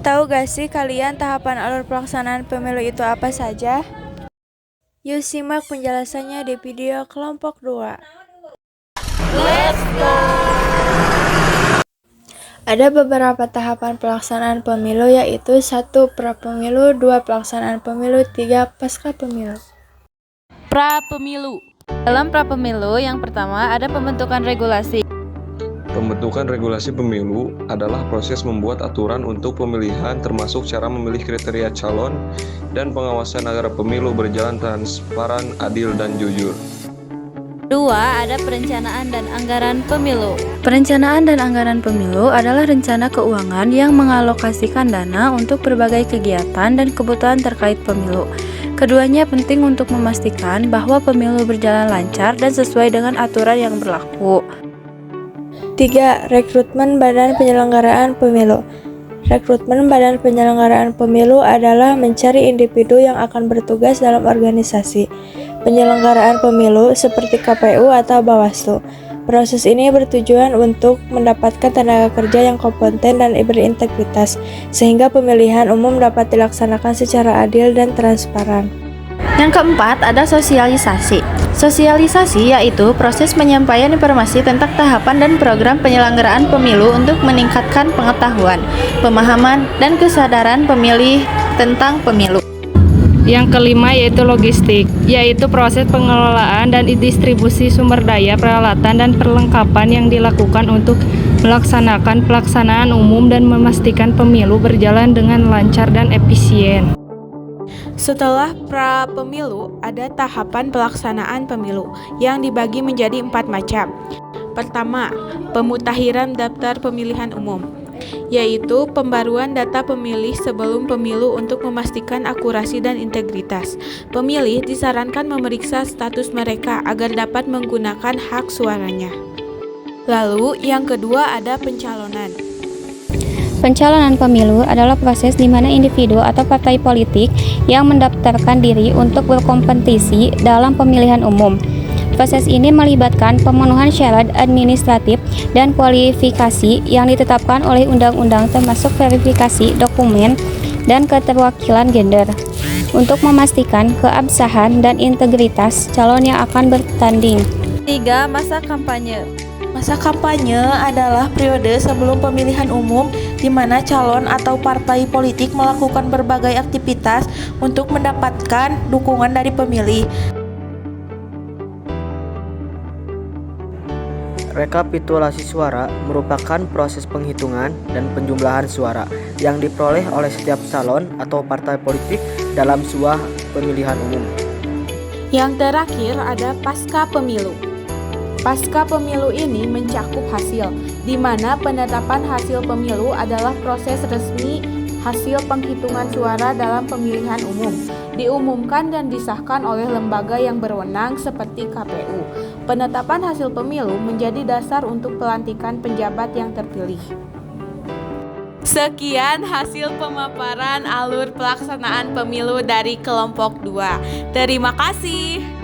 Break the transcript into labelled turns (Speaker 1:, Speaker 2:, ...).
Speaker 1: Tahu gak sih kalian tahapan alur pelaksanaan pemilu itu apa saja? Yuk simak penjelasannya di video kelompok 2. Ada beberapa tahapan pelaksanaan pemilu yaitu 1. Pra-pemilu, 2. Pelaksanaan pemilu, 3. Pasca pemilu.
Speaker 2: Pra-pemilu. Dalam pra-pemilu yang pertama ada pembentukan regulasi.
Speaker 3: Pembentukan regulasi pemilu adalah proses membuat aturan untuk pemilihan termasuk cara memilih kriteria calon dan pengawasan agar pemilu berjalan transparan, adil, dan jujur.
Speaker 2: 2. Ada perencanaan dan anggaran pemilu.
Speaker 1: Perencanaan dan anggaran pemilu adalah rencana keuangan yang mengalokasikan dana untuk berbagai kegiatan dan kebutuhan terkait pemilu. Keduanya penting untuk memastikan bahwa pemilu berjalan lancar dan sesuai dengan aturan yang berlaku. 3. Rekrutmen Badan Penyelenggaraan Pemilu. Rekrutmen Badan Penyelenggaraan Pemilu adalah mencari individu yang akan bertugas dalam organisasi penyelenggaraan pemilu seperti KPU atau Bawaslu. Proses ini bertujuan untuk mendapatkan tenaga kerja yang kompeten dan berintegritas, sehingga pemilihan umum dapat dilaksanakan secara adil dan transparan.
Speaker 4: Yang keempat, ada sosialisasi. Sosialisasi yaitu proses penyampaian informasi tentang tahapan dan program penyelenggaraan pemilu untuk meningkatkan pengetahuan, pemahaman, dan kesadaran pemilih tentang pemilu.
Speaker 5: Yang kelima yaitu logistik, yaitu proses pengelolaan dan distribusi sumber daya, peralatan, dan perlengkapan yang dilakukan untuk melaksanakan pelaksanaan umum dan memastikan pemilu berjalan dengan lancar dan efisien.
Speaker 6: Setelah pra-pemilu, ada tahapan pelaksanaan pemilu yang dibagi menjadi 4 macam. Pertama, pemutakhiran daftar pemilihan umum, yaitu pembaruan data pemilih sebelum pemilu untuk memastikan akurasi dan integritas. Pemilih disarankan memeriksa status mereka agar dapat menggunakan hak suaranya. Lalu, yang kedua ada pencalonan.
Speaker 4: Pencalonan pemilu adalah proses di mana individu atau partai politik yang mendaftarkan diri untuk berkompetisi dalam pemilihan umum. Proses ini melibatkan pemenuhan syarat administratif dan kualifikasi yang ditetapkan oleh undang-undang termasuk verifikasi dokumen dan keterwakilan gender untuk memastikan keabsahan dan integritas calon yang akan bertanding.
Speaker 2: 3. Masa kampanye.
Speaker 6: Masa kampanye adalah periode sebelum pemilihan umum di mana calon atau partai politik melakukan berbagai aktivitas untuk mendapatkan dukungan dari pemilih.
Speaker 7: Rekapitulasi suara merupakan proses penghitungan dan penjumlahan suara yang diperoleh oleh setiap calon atau partai politik dalam sebuah pemilihan umum.
Speaker 6: Yang terakhir ada pasca pemilu. Pasca pemilu ini mencakup hasil, di mana penetapan hasil pemilu adalah proses resmi hasil penghitungan suara dalam pemilihan umum, diumumkan dan disahkan oleh lembaga yang berwenang seperti KPU. Penetapan hasil pemilu menjadi dasar untuk pelantikan penjabat yang terpilih. Sekian hasil pemaparan alur pelaksanaan pemilu dari kelompok 2. Terima kasih.